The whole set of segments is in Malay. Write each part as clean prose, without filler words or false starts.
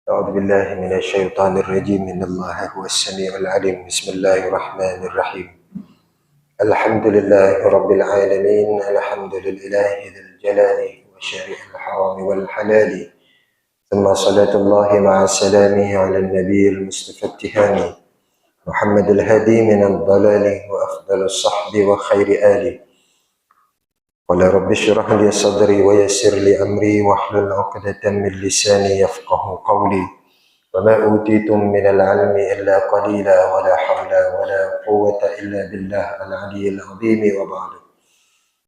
أعوذ بالله من الشيطان الرجيم إن الله هو السميع العليم بسم الله الرحمن الرحيم الحمد لله رب العالمين الحمد لله ذي الجلال وشريع الحرام والحلال ثم صلاة الله مع السلام على النبي المصطفى التهامي محمد الهادي من الضلال وأفضل الصحب وخير آله قال رب اشرح لي صدري ويسر لي أمري واحلل عقدة من لساني يفقه قولي وما أوتيتم من العلم إلا قليلا ولا حول ولا قوة إلا بالله العلي العظيم وبعد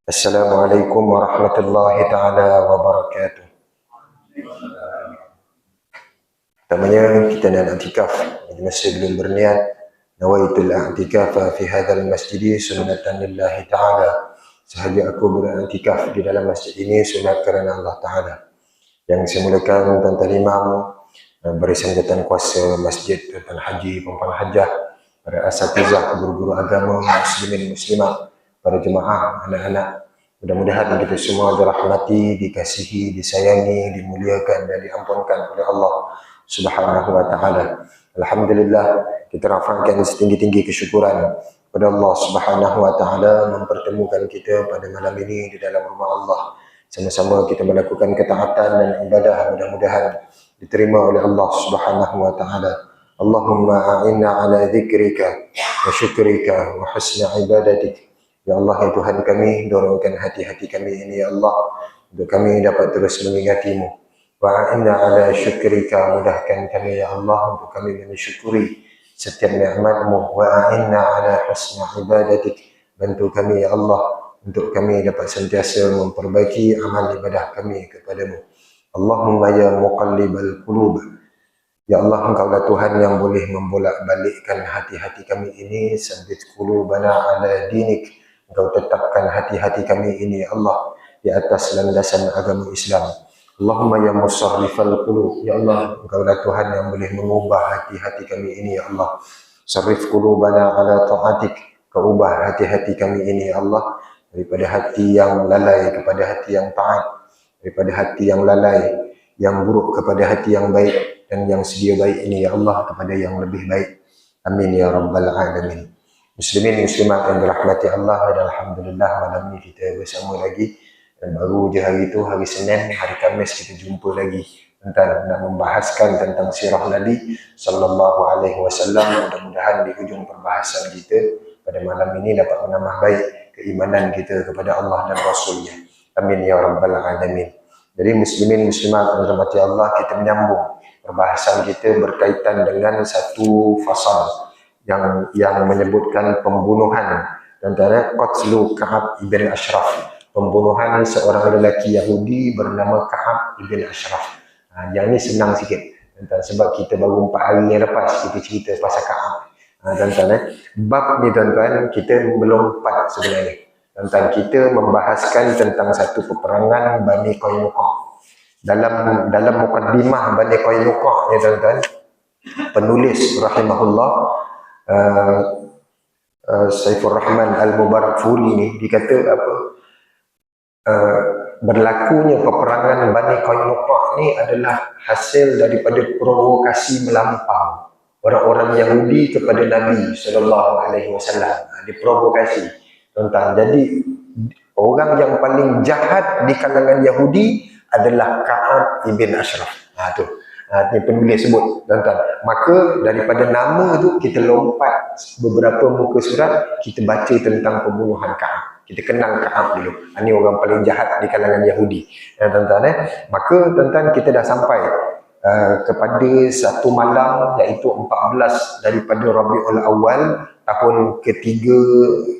السلام عليكم ورحمة الله تعالى وبركاته. Pertamanya kita nak i'tikaf. Masih belum berniat, nawaitul i'tikaf fi hadzal masjid sunnatan lillahi ta'ala. Sahaja aku beriktikaf di dalam masjid ini sunat kerana Allah Ta'ala. Yang saya mulakan Tuan-Tuan Imam, barisan jawatan kuasa masjid, Tuan-Tuan Haji, Puan Hajah, para asatizah, guru-guru agama, muslimin, muslimat, para jemaah, anak-anak. Mudah-mudahan kita semua dirahmati, dikasihi, disayangi, dimuliakan dan diampunkan oleh Allah Subhanahu wa Ta'ala. Alhamdulillah, kita rafangkan setinggi-tinggi kesyukuran kepada Allah Subhanahu wa Ta'ala mempertemukan kita pada malam ini di dalam rumah Allah. Sama-sama kita melakukan ketaatan dan ibadah, mudah-mudahan diterima oleh Allah Subhanahu wa Ta'ala. Allahumma a'inna ala dzikrika wa syukrika wa husni ibadatik. Ya Allah, ya Tuhan kami, dorongkan hati-hati kami ini ya Allah untuk kami dapat terus mengingatimu. Wa a'inna ala syukrika, mudahkan kami ya Allah untuk kami mensyukuri setiap nikmat-Mu. Wa a'inna ala husni ibadatik, bantu kami ya Allah untuk kami dapat sentiasa memperbaiki amal ibadah kami kepadamu. Allahumma ya muqallibal qulub, ya Allah, Engkaulah Tuhan yang boleh membolak-balikkan hati-hati kami ini. Sabbit qulubana ala dinik, Engkau tetapkan hati-hati kami ini ya Allah di atas landasan agama Islam. Allahumma ya musarrifal qulub, ya Allah, Engkaulah Tuhan yang boleh mengubah hati-hati kami ini ya Allah. Sarrif qulubana ala ta'atik, Kau ubah hati-hati kami ini ya Allah daripada hati yang lalai kepada hati yang taat, daripada hati yang lalai yang buruk kepada hati yang baik, dan yang sedia baik ini ya Allah kepada yang lebih baik. Amin ya rabbal alamin. Muslimin muslimat yang dirahmati Allah, dan alhamdulillah malam ni kita bersama lagi. Dan baru je hari tu, hari Senin, hari Khamis kita jumpa lagi tentang nak membahaskan tentang sirah Nabi sallallahu alaihi wasallam. Mudah-mudahan di hujung perbahasan kita pada malam ini dapat menambah baik keimanan kita kepada Allah dan Rasulnya. Amin ya rabbal alamin. Jadi muslimin muslimat yang dirahmati Allah, kita menyambung perbahasan kita berkaitan dengan satu fasal yang menyebutkan pembunuhan antara qatlu Ka'ab ibn Ashraf, pembunuhan seorang lelaki Yahudi bernama Ka'ab ibn Ashraf. Yang ni senang sikit tuan-tuan, sebab kita baru 4 hari yang lepas kita cerita pasal Ka'ab. Tuan-tuan, bab ni tuan-tuan kita belum empat sebenarnya. Tuan-tuan, kita membahaskan tentang satu peperangan Bani Qainuqa. Dalam mukaddimah Bani Qainuqa ni tuan-tuan, penulis rahimahullah Saifur Rahman Al-Mubarakfuri ni dikata apa, berlakunya peperangan Bani Qainuqa ni adalah hasil daripada provokasi melampau orang-orang Yahudi kepada Nabi SAW. Diprovokasi tuan-tuan. Jadi orang yang paling jahat di kalangan Yahudi adalah Ka'ab ibn Ashraf. Ini penulis sebut tuan-tuan. Maka daripada nama tu kita lompat beberapa muka surat, kita baca tentang pembunuhan Ka'ab. Kita kenal Ka'ab dulu. Ini orang paling jahat di kalangan Yahudi. Tuan-tuan, maka tuan-tuan kita dah sampai kepada satu malam, iaitu 14 daripada Rabiul Awal tahun ketiga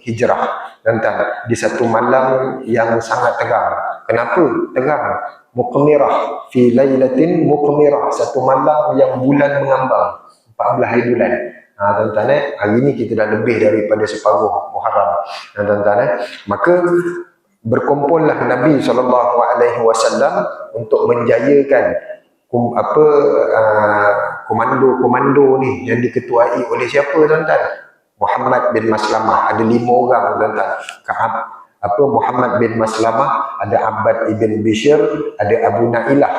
Hijrah. Tuan-tuan, di satu malam yang sangat terang. Kenapa terang? Muqmirah, fi lailatin muqmirah, satu malam yang bulan mengambang, 14 hari bulan. Tuan-tuan, hari ini kita dah lebih daripada separuh Muharram. Tuan-tuan, maka berkumpullah Nabi SAW untuk menjayakan komando ni yang diketuai oleh siapa tuan-tuan? Muhammad bin Maslamah. Ada 5 orang tuan-tuan. Muhammad bin Maslamah, ada Abbad ibn Bishr, ada Abu Nailah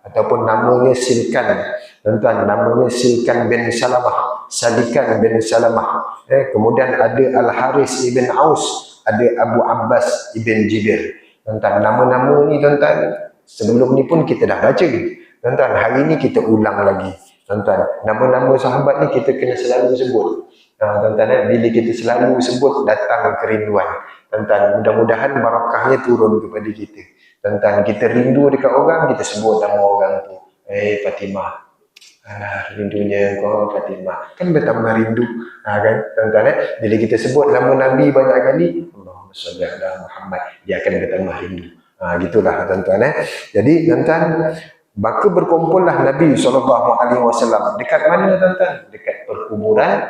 ataupun namanya Silkan, Tuan-tuan, namanya Silkan bin Salamah, Salikan bin Salamah. Kemudian ada Al-Haris ibn Aus, ada Abu Abbas ibn Jibir. Tuan-tuan, nama-nama ni tuan-tuan, sebelum ni pun kita dah baca. Tuan-tuan, hari ni kita ulang lagi. Tuan-tuan, nama-nama sahabat ni kita kena selalu sebut. Tuan-tuan, bila kita selalu sebut, datang kerinduan. Tuan-tuan, mudah-mudahan barakahnya turun kepada kita. Tuan-tuan, kita rindu dekat orang, kita sebut nama orang tu. Fatimah. Rindunya kau Fatimah. Kan bertambah rindu. Kan? Tuan-tuan, bila kita sebut nama Nabi banyak kali, Allahumma shalli ala Muhammad, dia akan bertambah rindu. Gitulah tuan-tuan. Jadi tuan-tuan, maka berkumpullah Nabi SAW. Dekat mana tuan-tuan? Dekat perkuburan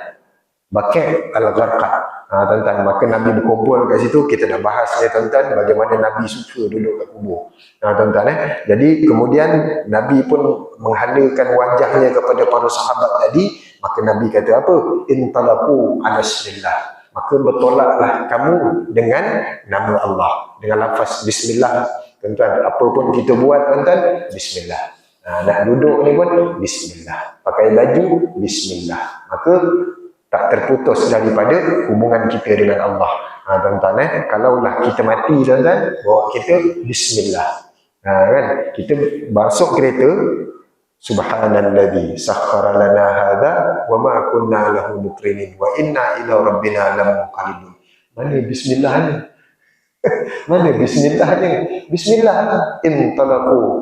Baqi' Al-Gharqad. Tuan-tuan, maka Nabi berkumpul kat situ. Kita dah bahas ya tuan-tuan, bagaimana Nabi suka duduk kat kubur. Tuan-tuan, jadi kemudian Nabi pun menghalakan wajahnya kepada para sahabat tadi. Maka Nabi kata apa? Intalaqu ala bismillah. Maka bertolaklah kamu dengan nama Allah, dengan lafaz bismillah. Tuan-tuan, apa pun kita buat tuan-tuan, bismillah. Nak duduk ni pun bismillah. Pakai baju, bismillah. Maka tak terputus daripada hubungan kita dengan Allah. Tuan-tuan, kalaulah kita mati tuan-tuan, bawa kita bismillah. Kan? Kita masuk kereta, subhanalladzi sakhkhara lana hadza wa ma kunna lahu muqrinin wa inna ila rabbina lamunqalibun. Mana bismillah ni? Mana bismillah ni? Bismillah intalaqu.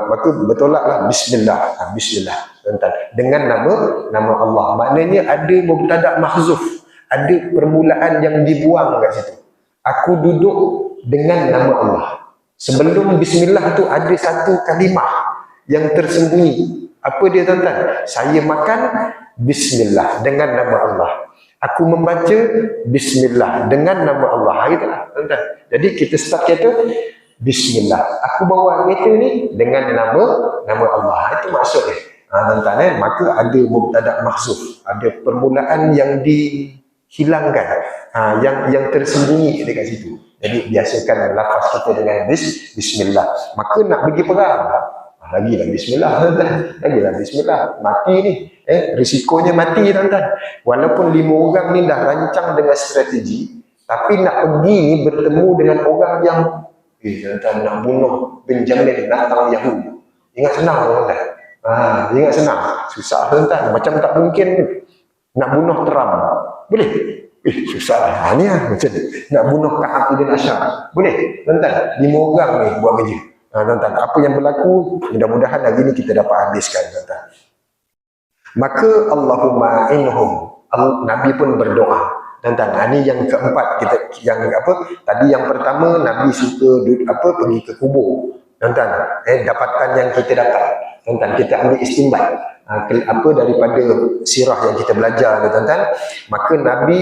Maka bertolaklah bismillah. Bismillah tuan-tuan, dengan nama Allah. Maknanya ada mubtada' mahzuf, ada permulaan yang dibuang kat situ. Aku duduk dengan nama Allah. Sebelum bismillah tu ada satu kalimah yang tersembunyi. Apa dia tuan-tuan? Saya makan bismillah dengan nama Allah. Aku membaca bismillah dengan nama Allah. Itulah tuan-tuan. Jadi kita start kereta bismillah. Aku bawa kereta ni dengan nama Allah. Itu maksudnya. Tuan-tuan, maka ada mubtada' mahzuf, ada permulaan yang dihilangkan, yang tersembunyi dekat situ. Jadi biasakan lafaz kita dengan bismillah. Maka nak pergi perang, lagilah bismillah tuan-tuan. Lagilah bismillah. Mati ni, risikonya mati tuan-tuan. Walaupun 5 orang ni dah rancang dengan strategi, tapi nak pergi ni bertemu dengan orang yang tuan-tuan, nak bunuh Benjamin Netanyahu Yahudi. Ingat senang tuan-tuan. Ingat senang. Susah tuan-tuan. Macam tak mungkin nak bunuh Trump. Boleh? Susah. Ni lah macam ni. Nak bunuh Ka'ab bin Ashraf. Boleh? Tuan-tuan, 5 orang ni buat kerja. Tuan-tuan, apa yang berlaku, mudah-mudahan hari ni kita dapat habiskan tuan-tuan. Maka Allahumma inhum. Nabi pun berdoa. Tuan-tuan, ini yang keempat. Kita yang apa? Tadi yang pertama, Nabi suka pergi ke kubur. Tuan-tuan, dapatan yang kita dapat. Tuan-tuan, kita ambil istimbat daripada sirah yang kita belajar tuan-tuan. Maka Nabi,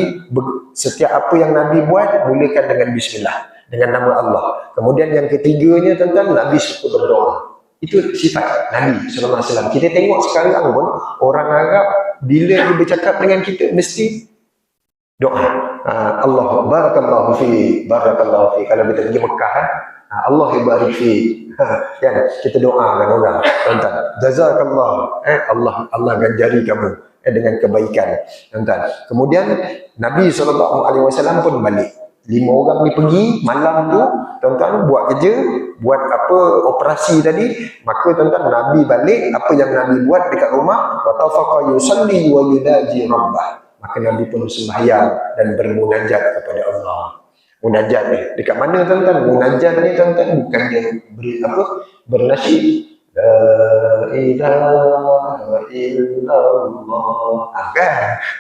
setiap apa yang Nabi buat, mulakan dengan bismillah, dengan nama Allah. Kemudian yang ketiganya tuan-tuan, Nabi suka berdoa. Itu sifat Nabi SAW. Kita tengok sekarang pun orang Arab bila dia bercakap dengan kita mesti doa. Allah barakallahu fi. Kalau kita pergi Mekah, Allah barik fi. Kan kita doakan orang, tuan-tuan. Jazakallah. Allah ganjari kamu dengan kebaikan, tuan-tuan. Kemudian Nabi SAW pun balik. 5 orang ni pergi malam tu, tuan-tuan, buat kerja, buat operasi tadi. Maka tuan-tuan, Nabi balik, apa yang Nabi buat dekat rumah, wa tafaqa yusalli wa yunaji rabbah. Maka Nabi pun sembahyang dan bermunajat kepada Allah. Munajat ni dekat mana tuan-tuan? Munajat ni tuan-tuan bukan dia bernasyid la ilaha illallah.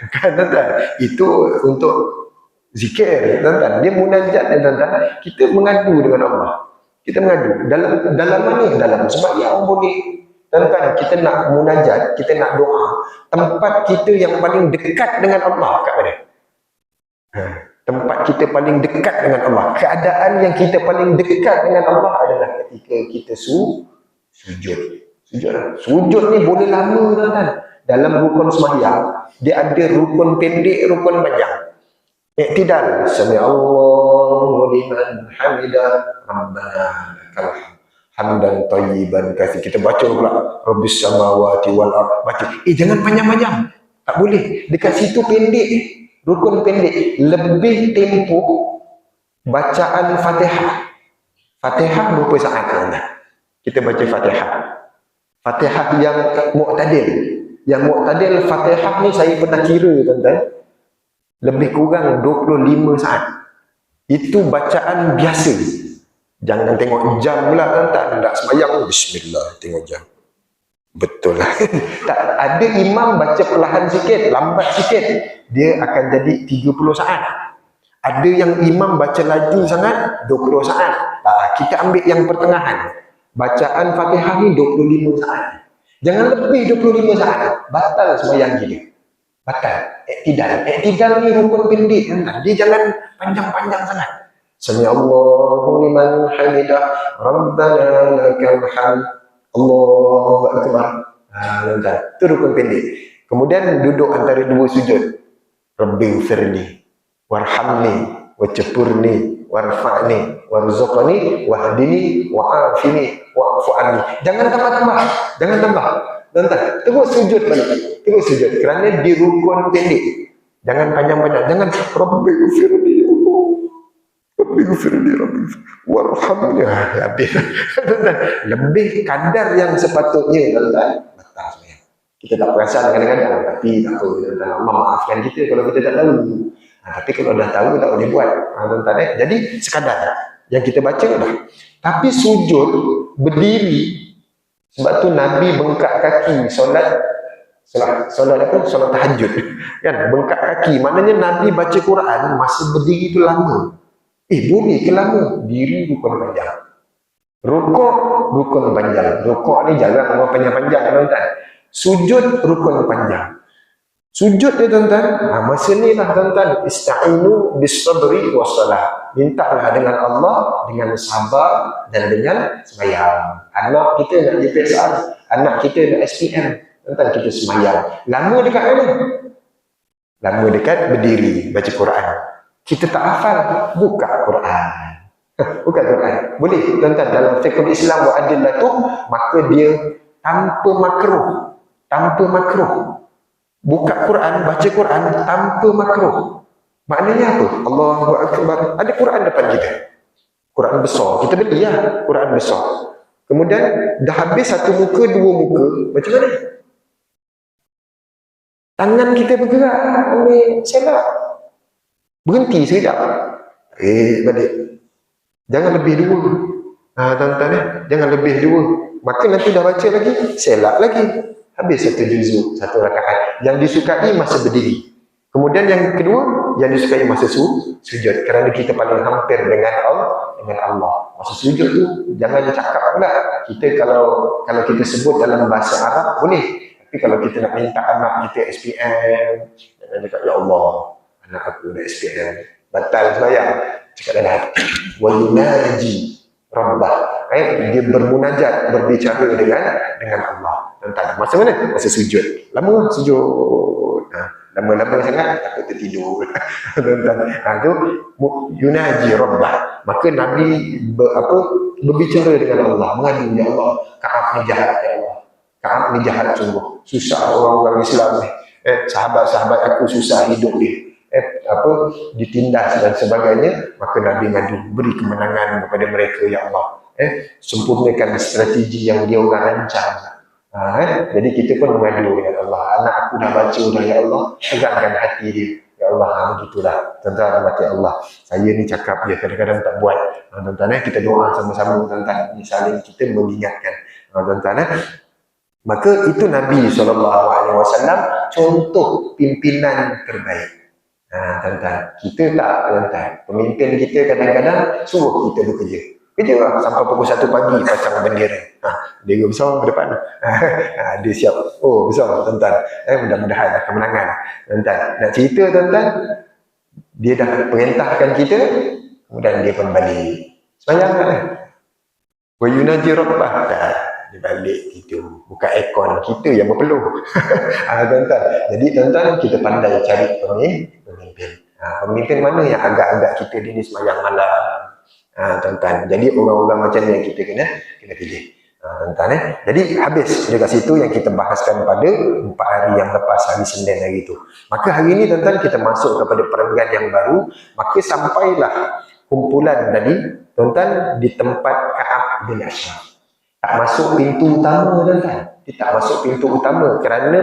Bukan tuan-tuan. Itu untuk zikir tuan-tuan. Dia munajat ni tuan-tuan. Kita mengadu dengan Allah. Kita mengadu dalam mana? Dalam sembahyang boleh. Tuan-tuan, kita nak munajat, kita nak doa. Tempat kita yang paling dekat dengan Allah kat mana? Tempat kita paling dekat dengan Allah, keadaan yang kita paling dekat dengan Allah adalah ketika kita sujud. Sujud ni boleh lama tuan-tuan. Dalam rukun sembahyang, dia ada rukun pendek, rukun panjang. Iktidal, sami Allahu liman hamidah, rabbana lakal hamd. hamdan thayyiban katsir. Kita baca pula rabbis samawati wal ard. Baca. Jangan panjang-panjang. Tak boleh. Dekat situ pendek. Rukun pendek. Lebih tempoh bacaan Fatihah. Fatihah berapa saat anda? Kita baca Fatihah. Fatihah yang mu'tadil. Yang mu'tadil Fatihah ni saya pernah kira tuan-tuan. Lebih kurang 25 saat. Itu bacaan biasa. Jangan tengok jam pula tuan-tuan. Tak sembahyang. Bismillah tengok jam. Betul lah. Tak, ada imam baca perlahan sikit, lambat sikit. Dia akan jadi 30 saat. Ada yang imam baca laju sangat, 20 saat. Kita ambil yang pertengahan. Bacaan Fatihah ni 25 saat. Jangan lebih 25 saat. Batal sembahyang kita. Batal. Iktidal. Iktidal ni rukun pendek. Dia jangan panjang-panjang sangat. Sami Allahu liman hamidah. Rabbana lakal hamd. Allahu akbar. Itu rukun pendek. Kemudian duduk antara dua sujud. Rabbighfirli warhamni wajburni warfa'ni warzuqni wahdini wa'afini wa'fu anni. Jangan tambah-tambah. Jangan tambah. Tuan-tuan, terus sujud balik. Terus sujud. Kerana di rukun pendek. Jangan panjang-panjang. Jangan Rabbighfirli Rabbighfirli warhamni. Habis. Lebih kadar yang sepatutnya tuan-tuan. Batal sebenarnya. Kita tak perasan kadang-kadang, tapi tak apa, tuan-tuan. Allah maafkan kita kalau kita tak tahu. Tapi kalau dah tahu tak boleh buat. Tuan-tuan, jadi sekadar yang kita baca dah. Tapi sujud berdiri, sebab tu Nabi bengkak kaki solat apa? Solat tahajud. Kan? Bengkak kaki. Maknanya Nabi baca Quran masa berdiri tu lama. Boleh ke lama? Diri rukun panjang. Rukuk rukun panjang. Rukuk ni jarang orang panjang-panjang tuan-tuan. Sujud rukun panjang. Sujud dia tuan-tuan, masa ni lah tuan-tuan, ista'inu bis-sabri was-salah. Mintalah dengan Allah, dengan sabar dan dengan sembahyang. Anak kita nak JPSR, anak kita nak SPM, tuan-tuan kita sembahyang. Lama dekat mana? Lama dekat berdiri, baca Quran. Kita tak hafal, buka Quran. Buka Quran. Boleh tuan-tuan, dalam fiqh Islam wa adillatuh, maka dia tanpa makruh. Tanpa makruh. Buka Quran, baca Quran tanpa makruh. Maknanya apa? Allahu Akbar. Ada Quran depan kita. Quran besar. Kita beli lah Quran besar. Kemudian dah habis satu muka, dua muka. Macam mana? Tangan kita bergerak. Ambil selak. Berhenti sekejap. Balik. Jangan lebih dua. Tuan-tuan jangan lebih dua. Maka nanti dah baca lagi, selak lagi. Habis satu juzuk, satu rakaat. Yang disukai masa berdiri. Kemudian yang kedua, yang disukai masa sujud. Kerana kita paling hampir dengan Allah. Masa sujud tu, jangan cakap pula. Kita kalau kita sebut dalam bahasa Arab, boleh. Tapi kalau kita nak minta anak kita SPM, jangan cakap, ya Allah, anak aku nak SPM. Batal sembahyang. Cakap dalam hati. Walunaji Rabbah. Dia bermunajat, berbicara dengan Allah. Tentang masa mana? Masa sujud. Lama sujud. Lama-lama sangat takut tertidur. Itu yunaji Rabbah. Maka Nabi berbicara dengan Allah, mengadu, ya Allah, Ka'ab ni jahat, ya Allah. Ka'ab ni jahat sungguh. Susah orang-orang Islam ni. Sahabat-sahabat aku susah hidup dia. Ditindas dan sebagainya. Maka Nabi ngadu, beri kemenangan kepada mereka, ya Allah. Sempurnakan strategi yang dia orang rancang. Jadi kita pun mengadu dengan Allah. Anak aku dah baca dah, ya Allah, tegakkan hati dia. Ya Allah, begitulah. Tuan-tuan rahmati Allah. Saya ni cakap dia kadang-kadang tak buat. Tuan-tuan kita doa sama-sama tuan-tuan. Misalnya kita mengingatkan. Tuan-tuan maka itu Nabi SAW contoh pimpinan terbaik. Tuan-tuan, kita tak tuan-tuan. Pemimpin kita kadang-kadang suruh kita bekerja. Kerja lah sampai pukul 1 pagi pasang bendera. Dia besar ke depan. Dia siap. Oh, besar tuan-tuan. Mudah-mudahan kemenangan. Tuan-tuan, nak cerita tuan-tuan, dia dah perintahkan kita, kemudian dia pun balik. Semayang kan? Wa yunaji Rabbah. Dia balik tidur. Buka aircon. Kita yang berpeluh. Tuan-tuan. Jadi tuan-tuan, kita pandai cari pemimpin. Pemimpin mana yang agak-agak kita dia ni semayang malam. Tuan-tuan. Jadi orang-orang macam ni yang kita kena pilih. Tuan-tuan. Jadi habis dekat situ yang kita bahaskan pada 4 hari yang lepas, hari Senin hari itu. Maka hari ini tuan-tuan kita masuk kepada perenggan yang baru. Maka sampailah kumpulan tadi tuan-tuan di tempat Ka'ab bin Ashraf. Tak masuk pintu utama tuan-tuan. Dia tak masuk pintu utama kerana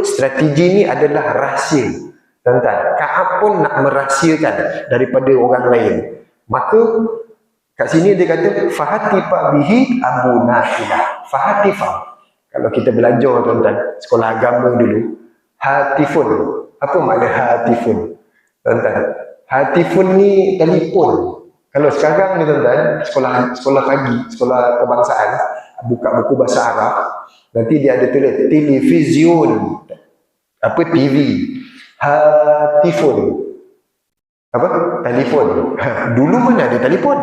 strategi ni adalah rahsia. Tuan-tuan, Ka'ab pun nak merahsiakan daripada orang lain. Maka kat sini dia kata fahatifa bihi Abu Na'ilah. Fahatifa. Kalau kita belajar tuan-tuan, sekolah agama dulu, hatifun. Apa makna hatifun? Tuan-tuan, hatifun ni telefon. Kalau sekarang ni tuan-tuan, sekolah pagi, sekolah kebangsaan, buka buku bahasa Arab, nanti dia ada tulis television. TV. Hatifun. Telefon. Dulu mana ada telefon?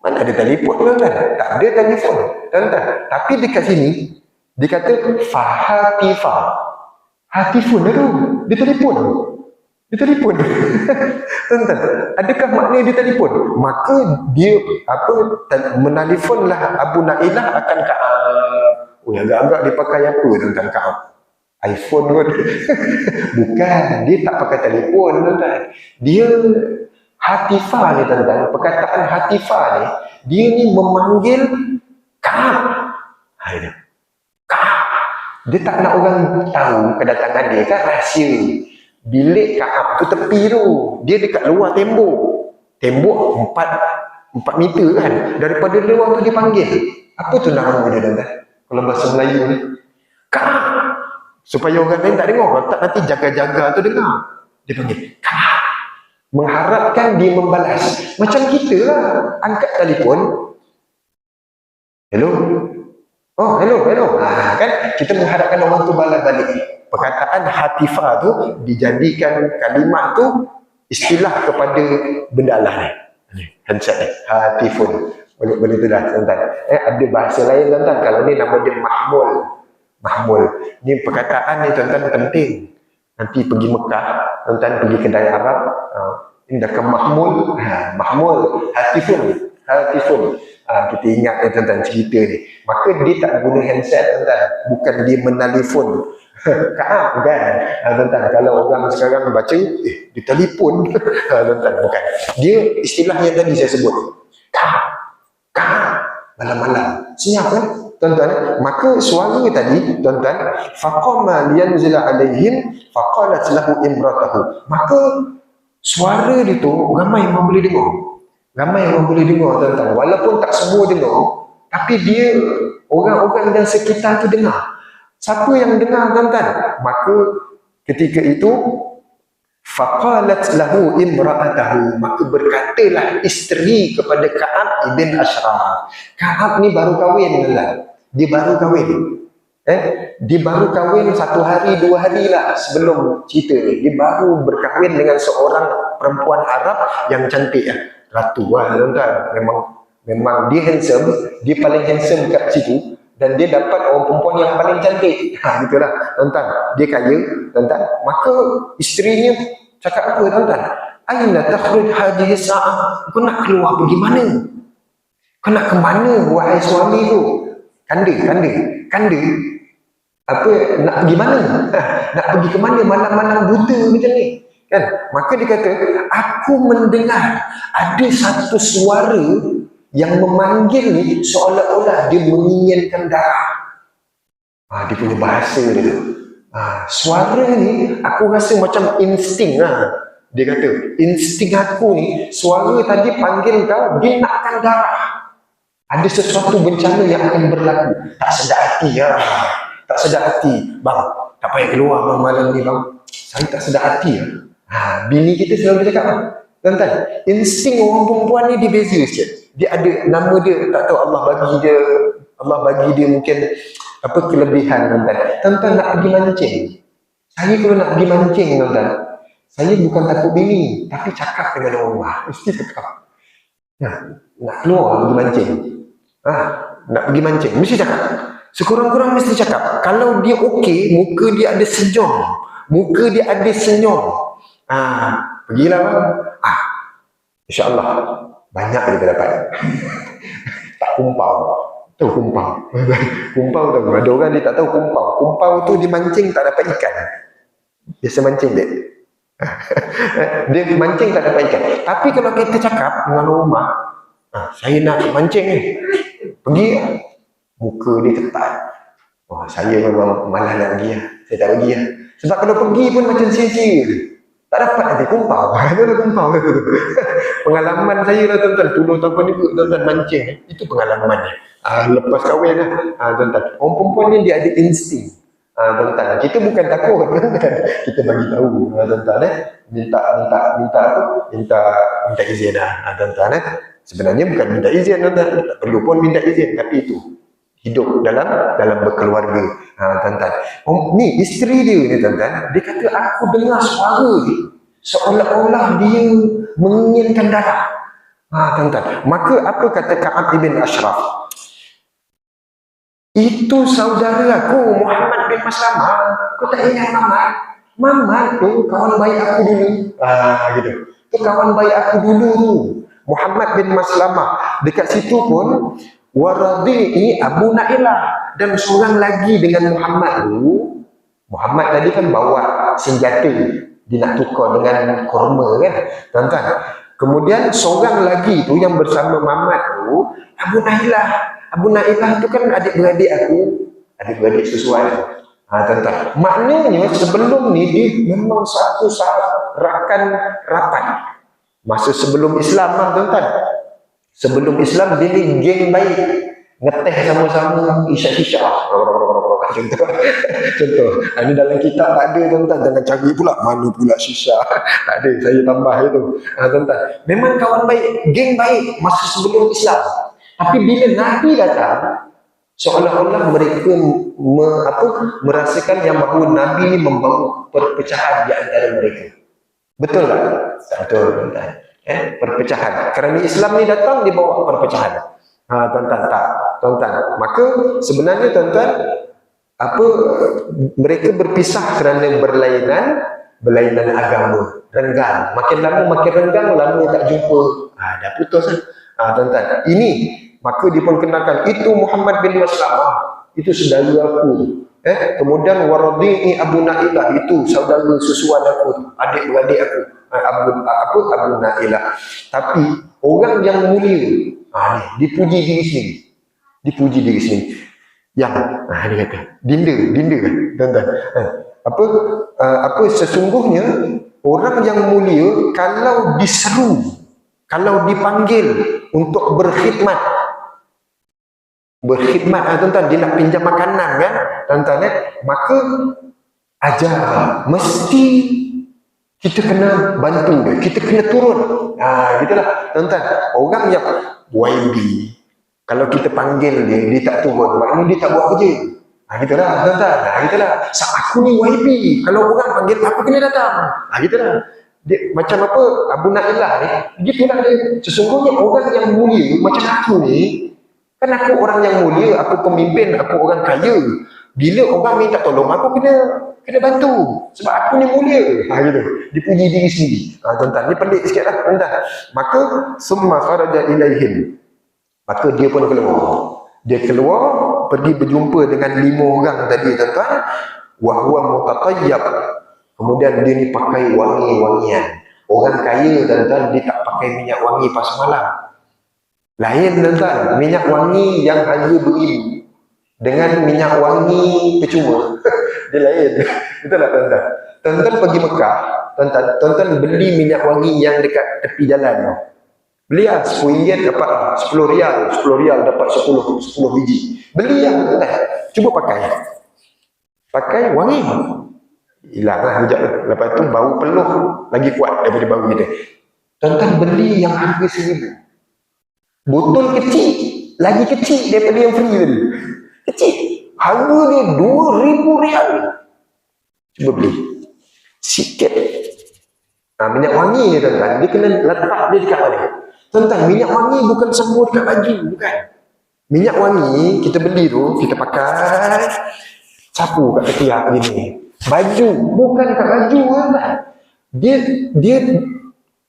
Mana ada telefon tuan-tuan? Tak ada telefon tuan-tuan. Tapi dekat sini dia kata fahatifa. Hatifun tu. Dia telefon. Tuan-tuan, adakah makna dia telefon? Maka dia menelefonlah Abu Na'ilah akan Ka'ab. Agak-agak dia pakai apa tuan-tuan Ka'ab? iPhone pun. Bukan, dia tak pakai telefon tuan-tuan. Dia hatifa ni tuan-tuan. Perkataan hatifa ni, dia ni memanggil Ka'ab. Ka'ab. Dia tak nak orang tahu kedatangan dia, kan rahsia. Bilik Ka'ab tu tepi tu. Dia dekat luar tembok. Tembok 4 meter kan. Daripada luar tu dia panggil. Apa tu nama dia tuan-tuan? Kalau bahasa Melayu ni. Ka'ab. Supaya orang lain tak dengar. Kalau tak nanti jaga-jaga tu dengar. Dia panggil Ka'ab. Mengharapkan dia membalas. Macam kita lah. Angkat telefon. Hello. Oh, hello. Kan kita mengharapkan orang tu balas balik. Perkataan hatifa tu dijadikan kalimat tu istilah kepada benda Allah ni. Handset ni. Hatifun. Boleh tu dah tuan-tuan. Ada bahasa lain tuan-tuan. Kalau ni nama dia mahmul. Ni perkataan ni tuan-tuan penting. Nanti pergi Mekah, tuan-tuan pergi kedai Arab, ini dah ke mahmul. Mahmul. Hatifun. Kita ingat tuan-tuan cerita ni. Maka dia tak guna handset tuan-tuan. Bukan dia menelefon Ka'ab kan. Tuan-tuan, kalau orang sekarang baca dia telefon. Tuan-tuan, bukan. Dia istilah yang tadi saya sebut. Ka'ab malam-malam. Senyap kan tuan-tuan. Maka suara tadi tuan-tuan, faqama liyanzila alaihim faqalat lahu imratahu. Maka suara dia tu ramai yang boleh dengar. Tuan-tuan. Walaupun tak semua dengar, tapi dia orang-orang dan sekitar tu dengar. Siapa yang dengar tuan-tuan? Maka ketika itu faqalat lahu imra'atahu, maka berkatalah isteri kepada Ka'ab bin Ashraf. Ka'ab ni baru kahwin tuan-tuan. Dia baru kahwin 1 hari 2 hari lah sebelum cerita ni. Dia baru berkahwin dengan seorang perempuan Arab yang cantik ratu lah tuan-tuan. Memang dia handsome, dia paling handsome kat situ. Dan dia dapat orang perempuan yang paling cantik. Gitulah tuan-tuan. Dia kaya tuan-tuan. Maka isterinya cakap apa tuan-tuan? Aina takhruj hadhihi sa'ah? Kau nak keluar pergi mana? Kau nak ke mana wahai suami tu? Kanda. Apa nak pergi mana? Nak pergi ke mana malam-malam buta macam ni? Kan? Maka dia kata, aku mendengar ada satu suara yang memanggil ni seolah-olah dia menginginkan darah. Dia punya bahasa dia. Suara ni aku rasa macam insting lah. Dia kata, insting aku ni, suara tadi panggil kau, dia nakkan darah. Ada sesuatu bencana yang akan berlaku. Tak sedar hati. Bang, tak payah keluar malam ni bang. Saya tak sedar hati. Bini kita selalu cakap tuan-tuan, insting orang perempuan ni dia beza sikit. Dia ada nama dia, tak tahu Allah bagi dia mungkin kelebihan tuan-tuan. Tuan-tuan nak pergi mancing. Saya kalau nak pergi mancing tuan-tuan, saya bukan takut bini, tapi cakap dengan orang rumah. Mesti cakap. Nak keluar pergi mancing. Nak pergi mancing, mesti cakap. Sekurang-kurang mesti cakap. Kalau dia okey, muka dia ada senyum. Pergilah bang. InsyaAllah. banyak kita dapat. Tak kumpau. Tahu kumpau? Kumpau tahu. Ada orang dia tak tahu kumpau. Kumpau tu dimancing tak dapat ikan. Biasa mancing dia. Dia mancing tak dapat ikan. Tapi kalau kita cakap dengan rumah, saya nak mancing ni, pergi, muka dia ketat. Wah, saya memang malas nak pergi lah. Saya tak pergi lah. Sebab kalau pergi pun macam sia-sia. Tak dapat nanti kumpau. Itu lah kumpau. Pengalaman saya lah tuan-tuan. 10 tahun juga tuan-tuan mancing. Itu pengalamannya. Lepas kahwin lah. Tuan-tuan. Orang perempuan ni dia ada insting. Tuan-tuan. Kita bukan takut. Tuan-tuan. Kita bagi tahu. Tuan-tuan. Minta izin lah. Tuan-tuan. Sebenarnya bukan minta izin. Tuan-tuan. Tak perlu pun minta izin. Tapi itu. Hidup dalam berkeluarga. Tuan-tuan. Ni isteri dia ni tuan-tuan. Dia kata aku dengar suara dia seolah-olah dia menginginkan darah. Tuan-tuan. Maka apa kata Ka'ab ibn Ashraf? Itu saudara aku Muhammad bin Maslamah. Kau tak ingat Mamat? Mamat tu kawan baik aku dulu. Gitu. Tu kawan baik aku dulu tu. Muhammad bin Maslamah. Dekat situ pun waradi'i Abu Nailah, dan seorang lagi dengan Muhammad tu. Muhammad tadi kan bawa senjata, dia nak tukar dengan korma kan, tuan-tuan. Kemudian seorang lagi tu yang bersama Muhammad tu Abu Nailah. Abu Nailah tu kan adik-beradik aku, adik-beradik sesuai. Tuan-tuan. Maknanya sebelum ni dia memang satu rakan rapat. Masa sebelum Islam lah tuan-tuan. Sebelum Islam dia ni geng baik, ngeteh sama-sama, isyak-isyak contoh. Ini dalam kitab tak ada tuan-tuan. Jangan cari pula mana pula shisha. Tak ada, saya tambah itu. Tuan-tuan, memang kawan baik, geng baik masa sebelum Islam. Tapi bila Nabi datang, seolah-olah mereka merasakan yang bahawa Nabi ni membawa perpecahan di antara mereka. Betul tak? Betul tuan-tuan. Perpecahan. Kerana Islam ni datang dia bawa perpecahan. Tuan-tuan tak. Tuan-tuan. Maka sebenarnya tuan-tuan, mereka berpisah kerana berlainan agama, renggang. Makin lama makin renggang, lama tak jumpa. Dah putus lah. Tuan-tuan. Ini maka dia pun kenalkan itu Muhammad bin Maslamah. Itu saudara aku. Kemudian waradi'i Abu Nailah, itu saudara susuan aku, adik-beradik aku. Abu Nailah. Tapi orang yang mulia ni dipuji diri sendiri. Dipuji diri sendiri. Yang dia kata dinda kan tuan-tuan. Sesungguhnya orang yang mulia kalau diseru, kalau dipanggil untuk berkhidmat tuan-tuan, dia nak pinjam makanan kan tuan-tuan, maka ajar, mesti kita kena bantu dia, kita kena turun. Gitulah tuan-tuan. Orang yang YB, kalau kita panggil dia tak turun, maknanya dia tak buat kerja. Gitulah tuan-tuan. Gitulah. Aku ni YB, kalau orang panggil aku kena datang. Gitulah. Dia, macam apa Abu Nailah ni, gitulah dia. Sesungguhnya orang yang mulia macam aku ni, kan aku orang yang mulia, aku pemimpin, aku orang kaya. Bila orang minta tolong, aku kena bantu. Sebab aku ni mulia. Gitu. Dipuji diri sendiri. Tuan-tuan, ni pelik sikit lah. Tuan-tuan. Maka, summa kharaja ilaihim. Maka dia pun keluar. Dia keluar, pergi berjumpa dengan 5 orang tadi, tuan-tuan. Wahuwa mutatayyab. Kemudian dia ni pakai wangi-wangian. Orang kaya, tuan-tuan, dia tak pakai minyak wangi pas malam. Lain, tuan-tuan. Minyak wangi yang harga beribu dengan minyak wangi percuma. Dia lain. Itulah tuan-tuan. Tuan-tuan pergi Mekah, tuan-tuan beli minyak wangi yang dekat tepi jalan tu. Beli lah, RM10 dapat 10 rial. 10 rial dapat 10 biji. Beli lah tuan-tuan. Cuba pakai. Pakai wangi. Hilang lah sekejap lah. Lepas tu bau peluh lagi kuat daripada bau kita. Tuan-tuan beli yang harga RM1,000. Botol kecil, lagi kecil daripada yang free tadi. Kecil. Harga dia RM2,000. Cuba beli. Sikit. Minyak wangi ni tuan-tuan, dia kena letak dia dekat mana? Tuan-tuan, minyak wangi bukan semua dekat baju, bukan. Minyak wangi kita beli tu, kita pakai, sapu kat ketiak gini. Baju, bukan dekat baju tuan-tuan. Dia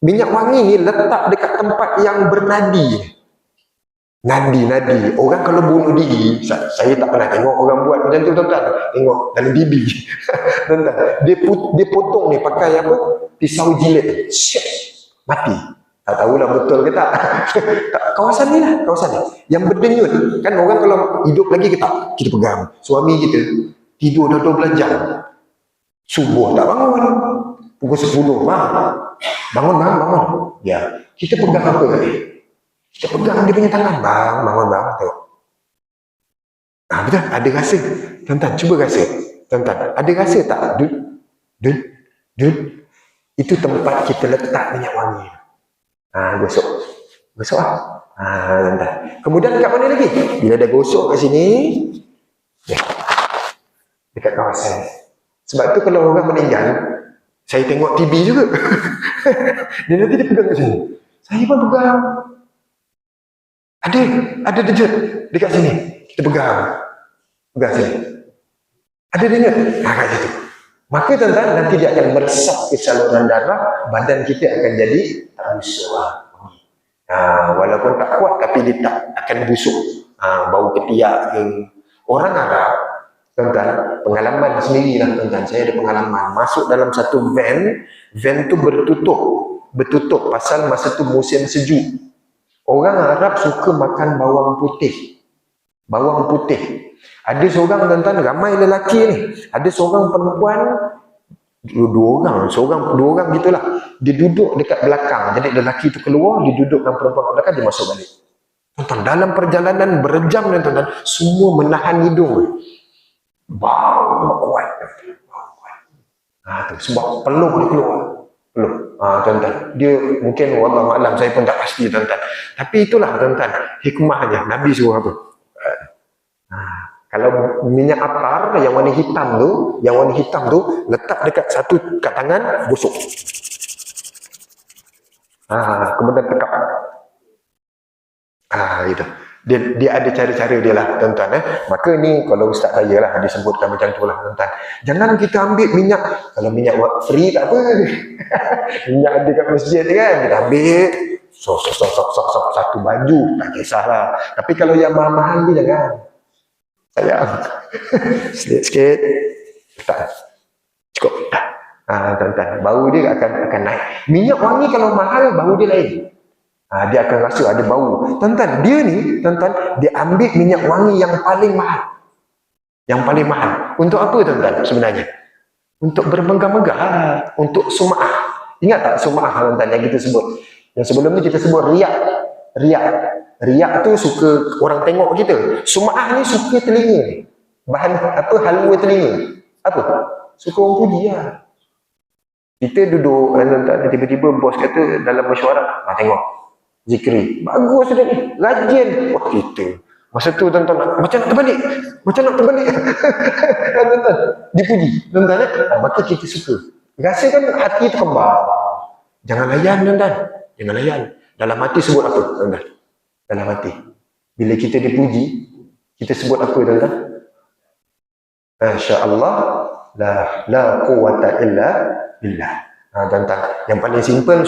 Minyak wangi ni letak dekat tempat yang bernadi. Nadi. Orang kalau bunuh diri, saya tak pernah tengok orang buat macam tu, tuan-tuan. Tengok dalam bibi. Tuan-tuan, dia potong ni pakai apa? Pisau jilid. Syek, mati. Tak tahulah betul ke tak. Kawasan ni lah, kawasan ni. Yang berdenyut. Kan orang kalau hidup lagi ke tak, kita pegang. Suami kita tidur dah 12 jam. Subuh tak bangun. Pukul 10, bangun. Ya, kita pegang apa tadi? Kita pegang dia punya tangan. Bangun. Tengok. Betul? Ada rasa. Tuan-tuan, cuba rasa. Tuan-tuan, ada rasa tak? Dud. Itu tempat kita letak minyak wangi. Gosok lah. Tuan-tuan. Kemudian kat mana lagi? Bila dah gosok kat sini, dekat kawasan. Sebab tu kalau orang meninggal, saya tengok TV juga. Dia nanti dia pegang kat sini. Saya pun pegang. Ada denyut dekat sini. Kita pegang sini. Ada denyut. Kat situ. Maka tuan-tuan, nanti dia akan meresap ke saluran darah, badan kita akan jadi tak busuk. Walaupun tak kuat, tapi dia tak akan busuk. Bau ketiak ke. Orang Arab, tuan-tuan, pengalaman sendirilah tuan-tuan. Saya ada pengalaman. Masuk dalam satu van tu bertutup pasal masa tu musim sejuk. Orang Arab suka makan bawang putih. Ada seorang tuan-tuan, ramai lelaki ni. Ada seorang perempuan, dua orang gitulah. Dia duduk dekat belakang. Jadi lelaki tu keluar, dia duduk dengan perempuan kat belakang, dia masuk balik. Tuan-tuan, dalam perjalanan berjam ni tuan-tuan, semua menahan hidung. Bau kuat. Tu sebab peluh dia keluar. Tuan-tuan, dia mungkin wallahu alam, saya pun tak pasti tuan-tuan. Tapi itulah tuan-tuan, hikmahnya. Nabi suruh apa? Kalau minyak atar yang warna hitam tu letak dekat satu kat tangan, gosok. Kemudian tekap. Itu. Dia ada cara-cara dia lah tuan-tuan. Maka ni kalau ustaz saya lah disebutkan macam tu lah tuan-tuan. Jangan kita ambil minyak, kalau minyak free tak apa. Minyak ada kat masjid kan, kita ambil sok satu baju, tak kisahlah. Tapi kalau yang mahal-mahal ni jangan. Sayang. Sikit-sikit. Tak. Cukup. Tuan-tuan, bau dia akan naik. Minyak wangi kalau mahal, bau dia lain. Dia akan rasa ada bau. Tuan-tuan, dia ambil minyak wangi yang paling mahal. Yang paling mahal. Untuk apa tuan-tuan sebenarnya? Untuk bermegah-megah. Untuk sum'ah. Ingat tak sum'ah tuan-tuan yang kita sebut? Yang sebelum ni kita sebut riak. Riak tu suka orang tengok kita. Sum'ah ni suka telinga. Bahan apa? Halwa telinga. Apa? Suka orang puji lah. Kita duduk, tiba-tiba bos kata dalam mesyuarat, tengok. Zikri. Bagus dia ni. Rajin. Wah, kita. Masa tu tuan-tuan, macam nak terbalik. Tuan-tuan, dipuji. Tuan-tuan, maka kita suka. Rasakan hati terkembang. Jangan layan, tuan-tuan. Jangan layan. Dalam hati sebut apa, tuan-tuan? Dalam hati. Bila kita dipuji, kita sebut apa, tuan-tuan? Masya Allah, la quwwata illa billah. Tuan-tuan, yang paling simple,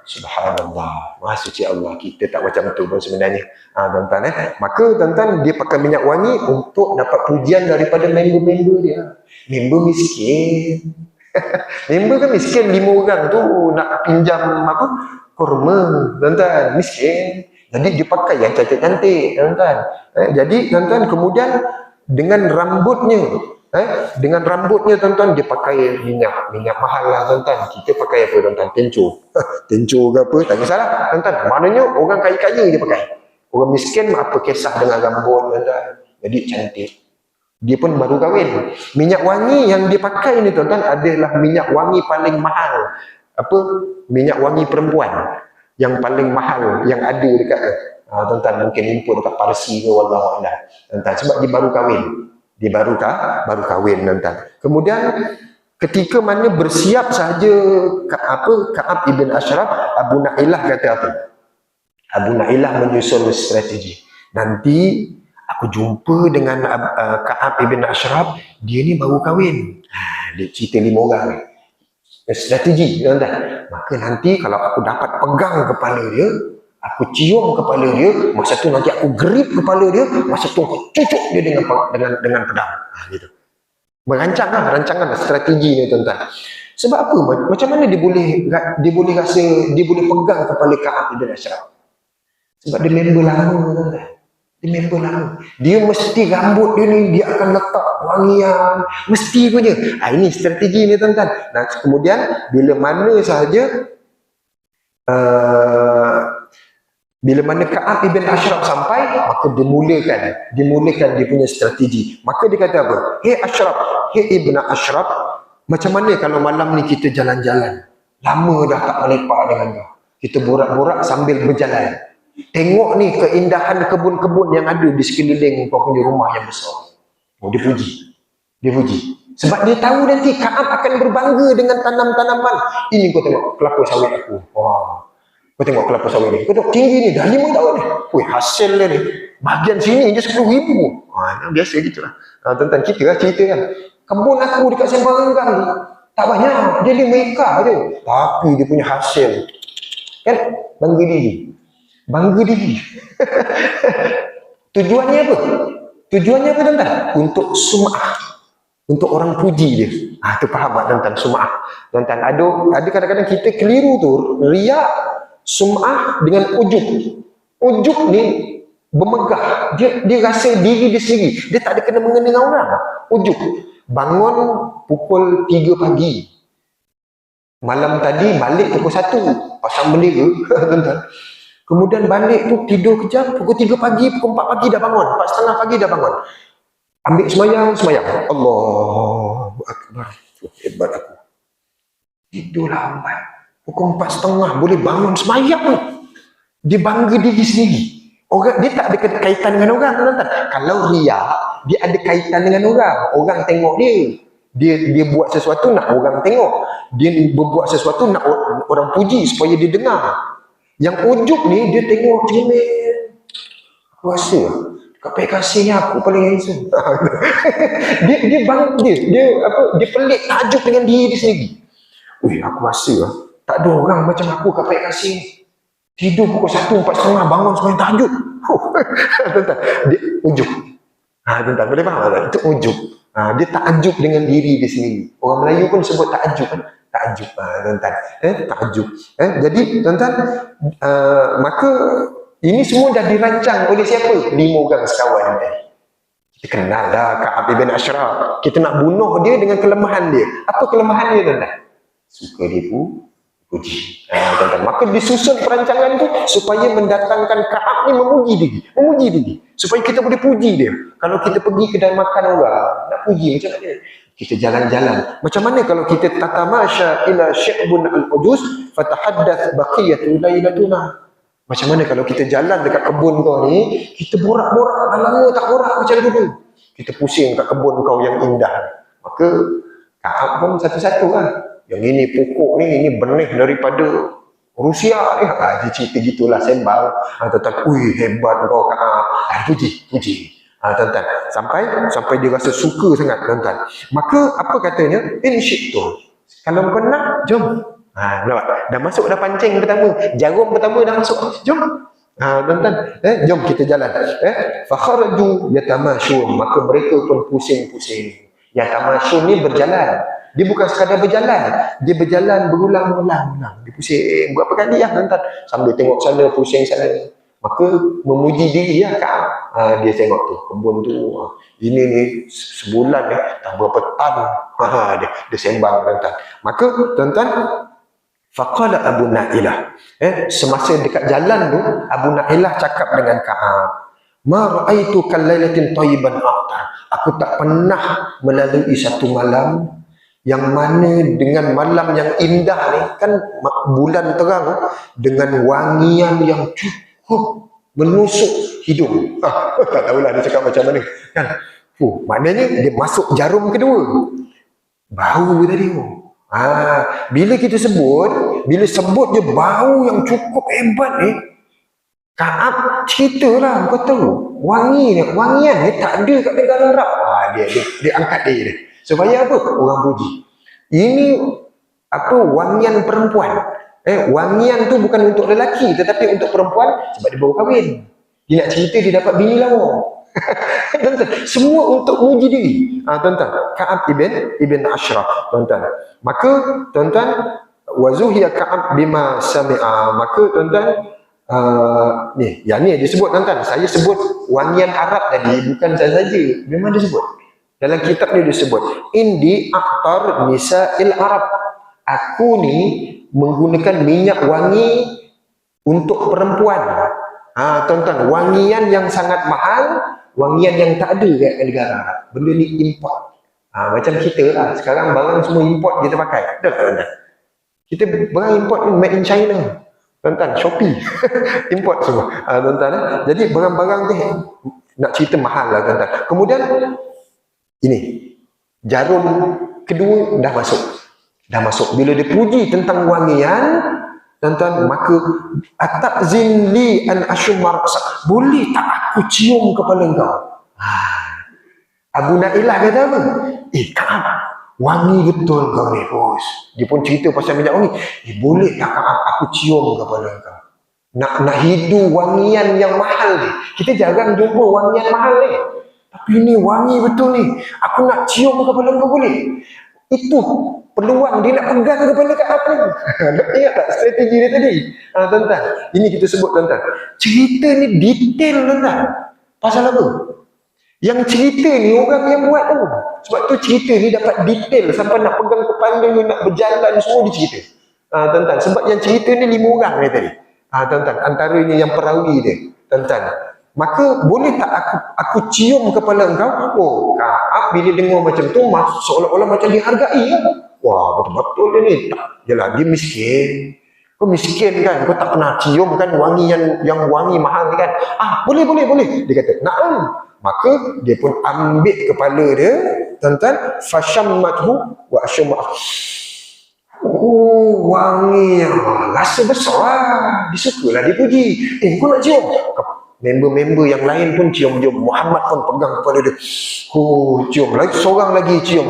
Subhanallah, Maha suci Allah. Kita tak macam tu pun sebenarnya. Tuan-tuan, maka tuan-tuan, dia pakai minyak wangi untuk dapat pujian daripada member-member dia. Member miskin. Member kan miskin, 5 orang tu nak pinjam apa? Kurma, tuan-tuan, miskin. Jadi dia pakai yang cantik-cantik, tuan-tuan. Jadi tuan-tuan, kemudian dengan rambutnya, tuan-tuan, dia pakai minyak mahal lah, tuan-tuan. Kita pakai apa, tuan-tuan? Tenco ke apa, tak kisahlah, tuan-tuan. Maknanya orang kaya-kaya dia pakai. Orang miskin apa kisah dengan rambut, tuan-tuan. Jadi cantik. Dia pun baru kahwin. Minyak wangi yang dia pakai ni, tuan-tuan, adalah minyak wangi paling mahal. Apa? Minyak wangi perempuan yang paling mahal yang ada dekat tuan-tuan, mungkin import dekat Parsi ke wallahu a'lam. Tuan-tuan, sebab dia baru kahwin. Dia baru kahwin, tuan-tuan. Kemudian ketika mana bersiap sahaja Ka'ab ibn Ashraf, Abu Na'ilah kata apa? Abu Na'ilah menyusun strategi. Nanti aku jumpa dengan Ka'ab ibn Ashraf, dia ni baru kahwin. Dia cerita 5 orang. Strategi, tuan-tuan. Maka nanti kalau aku dapat pegang kepala dia, aku cium kepala dia, masa tu nanti aku grip kepala dia, masa tu aku cucuk dia dengan pedang. Gitu. Merancanglah rancangan strategi ni, tuan-tuan. Sebab apa? Macam mana dia boleh rasa, dia boleh pegang kepala Ka'ab ibn Ashraf? Sebab dia member lama, tuan-tuan. Dia member lama. Dia mesti rambut dia ni, dia akan letak wangian. Mesti punya. Ini strategi ni, tuan-tuan. Dan kemudian, bila mana sahaja, bila mana Ka'ab ibn Ashraf sampai, maka dimulakan dia punya strategi. Maka dia kata apa? Hei Ashraf, hei ibn Ashraf, macam mana kalau malam ni kita jalan-jalan? Lama dah tak melepak dengan kau. Kita borak-borak sambil berjalan. Tengok ni keindahan kebun-kebun yang ada di sekeliling kau punya rumah yang besar. Dia puji. Sebab dia tahu nanti Ka'ab akan berbangga dengan tanam-tanaman. Ini kau tengok kelapa sawit aku. Kau tengok kelapa sawit ni. Kau tengok tinggi ni, dah 5 tahun ni. Hasil dia ni. Bahagian sini je 10,000. Biasa gitulah. Tuan-tuan, kita lah cerita kan. Kebun aku dekat Sembawang ni, tak banyak. Dia 5 ekar je. Tapi dia punya hasil. Kan? Bangga diri. Tujuannya apa? Tujuannya apa, tuan-tuan? Untuk sum'ah. Untuk orang puji dia. Tu faham tak, tuan-tuan? Sum'ah. Tuan-tuan, ada kadang-kadang kita keliru tu. Riak, sum'ah dengan ujub. Ujub ni bermegah. Dia rasa diri dia sendiri. Dia tak ada kena mengena dengan orang. Ujub. Bangun pukul 3 pagi. Malam tadi balik pukul 1. Pasang bendera. Tuan-tuan. Kemudian balik tu tidur kejap, pukul 3 pagi, pukul 4 pagi dah bangun, 4:30 pagi dah bangun. Ambil semayang. Allahu Akbar. Hebat aku. Tidur lambat. Pukul 4:30 boleh bangun semayang. Dia bangga diri sendiri. Dia tak ada kaitan dengan orang, tuan-tuan. Kalau riak, dia ada kaitan dengan orang. Orang tengok dia. Dia buat sesuatu nak orang tengok. Dia berbuat sesuatu nak orang puji supaya dia dengar. Yang ujub ni, dia tengok cermin. Aku rasa, Kak kasihnya aku paling handsome. dia pelik, takjub dengan diri dia sendiri. Aku rasa, tak ada orang macam aku Kak kasih. Tidur pukul 1, 4:30, bangun semayang tahajud. Dia ujub. Tuan-tuan, boleh faham tak? Itu ujub. Dia takjub dengan diri dia sendiri. Orang Melayu pun sebut takjub kan? Takjub, tuan-tuan. Takjub. Jadi, tuan-tuan, maka ini semua dah dirancang oleh siapa? 5 orang sekawan tadi. Kita kenal dah Ka'ab ibn Ashraf. Kita nak bunuh dia dengan kelemahan dia. Apa kelemahan dia, tuan-tuan? Suka dia puji. Tuan-tuan. Maka disusun perancangan tu supaya mendatangkan Ka'ab ni memuji diri. Supaya kita boleh puji dia. Kalau kita pergi kedai makan orang, nak puji macam mana? Kita jalan-jalan. Macam mana kalau kita tatamasya ila syi'bun al-ujus fatahaddath baqiyatu lailatuna. Macam mana kalau kita jalan dekat kebun kau ni, kita borak-borak, dah lama tak borak macam dulu. Kita pusing kat kebun kau yang indah. Maka Ka'ab pun satu-satu lah. Yang ini pokok ni, ini benih daripada Rusia ni. Dia cerita gitulah, sembang. Tuan-tuan, hebat kau Ka'ab. Puji. Tuan-tuan, sampai dia rasa suka sangat, tuan-tuan. Maka apa katanya? In syi'tum. Kalau kau nak, jom. Dah masuk dah pancing pertama. Jarum pertama dah masuk. Jom. Tuan-tuan, jom kita jalan. Fakharaju yatamashun. Maka mereka pun pusing-pusing. Yatamashun ni berjalan. Dia bukan sekadar berjalan. Dia berjalan berulang-ulang. Dia pusing. Berapa kali lah, tuan-tuan. Sambil tengok sana, pusing sana. Maka memuji diri lah Ka'ab. Dia tengok tu, kebun tu. Ini ni sebulan ni, tak berapa tan. Dia sembang, tuan-tuan. Maka, tuan-tuan, faqala Abu Na'ilah. Semasa dekat jalan tu, Abu Na'ilah cakap dengan Ka'ab. Ma ra'aitu kallailatin tayyiban a'tar. Aku tak pernah melalui satu malam yang mana dengan malam yang indah ni, kan bulan terang dengan wangian yang cukup menusuk hidung. Tak tahulah dia cakap macam mana kan. Maknanya dia masuk jarum kedua. Bau tadi. Bila kita sebut, bila sebut je bau yang cukup hebat ni, Ka'ab ceritalah, kau tahu wangian ni tak ada kat negara Arab. Dia angkat dia. Supaya apa? Orang puji. Ini apa wangian perempuan. Wangian tu bukan untuk lelaki tetapi untuk perempuan sebab dia baru kahwin. Dia nak cerita dia dapat bini lama. Tuan-tuan, semua untuk muji diri. Tuan-tuan, Ka'ab ibn Ashraf, tuan-tuan. Maka tuan-tuan, wazuhiya Ka'ab bima sami'a. Maka tuan-tuan, yang ni disebut tuan-tuan. Saya sebut wangian Arab tadi, bukan saya saja. Memang disebut. Dalam kitab ni disebut, Indi aktar nisa'il Arab. Aku ni menggunakan minyak wangi untuk perempuan. Tuan-tuan, wangian yang sangat mahal, wangian yang tak ada kat negara Arab. Benda ni import. Macam kita lah, sekarang barang semua import kita pakai. Ada tak tuan-tuan? Kita barang import ni made in China. Tuan-tuan, Shopee. Import semua. Tuan-tuan, jadi barang-barang ni nak cerita mahal lah tuan-tuan. Kemudian, ini, jarum kedua dah masuk. Bila dia puji tentang wangian, tuan-tuan, maka atazin li an ashumma ra'sak. Boleh tak aku cium kepala engkau? Abu Nailah kata apa? Ka'ab, wangi betul kau ni, bos. Dia pun cerita pasal minyak wangi. Boleh tak Ka'ab aku cium kepala engkau? Nak hidu wangian yang mahal ni. Kita jarang jumpa wangian mahal ni. Tapi ni wangi betul ni. Aku nak cium kepala engkau boleh? Itu peluang dia nak pegang kepala Ka'ab ni. Ingat tak strategi dia tadi? Tuan-tuan, ini kita sebut tuan-tuan. Cerita ni detail tuan-tuan. Pasal apa? Yang cerita ni orang yang buat tu. Sebab tu cerita ni dapat detail sampai nak pegang kepala, nak berjalan semua dia cerita. Tuan-tuan, sebab yang cerita ni 5 orang ni tadi. Tuan-tuan, antaranya yang perawi dia. Tuan-tuan, maka boleh tak aku cium kepala engkau? Ka'ab bila dengar macam tu seolah-olah macam dihargai lah. Wah, betul-betul dia ni. Yalah, dia miskin. Kau miskin kan, kau tak pernah cium kan wangi yang wangi mahal kan. Boleh. Dia kata, na'am. Maka dia pun ambil kepala dia, tuan-tuan, fashammathu wa asyamma. Wangi. Rasa besar lah. Disukalah, dipuji. Kau nak cium? Member-member yang lain pun cium. Muhammad pun pegang kepala dia. Cium. Lagi seorang lagi cium.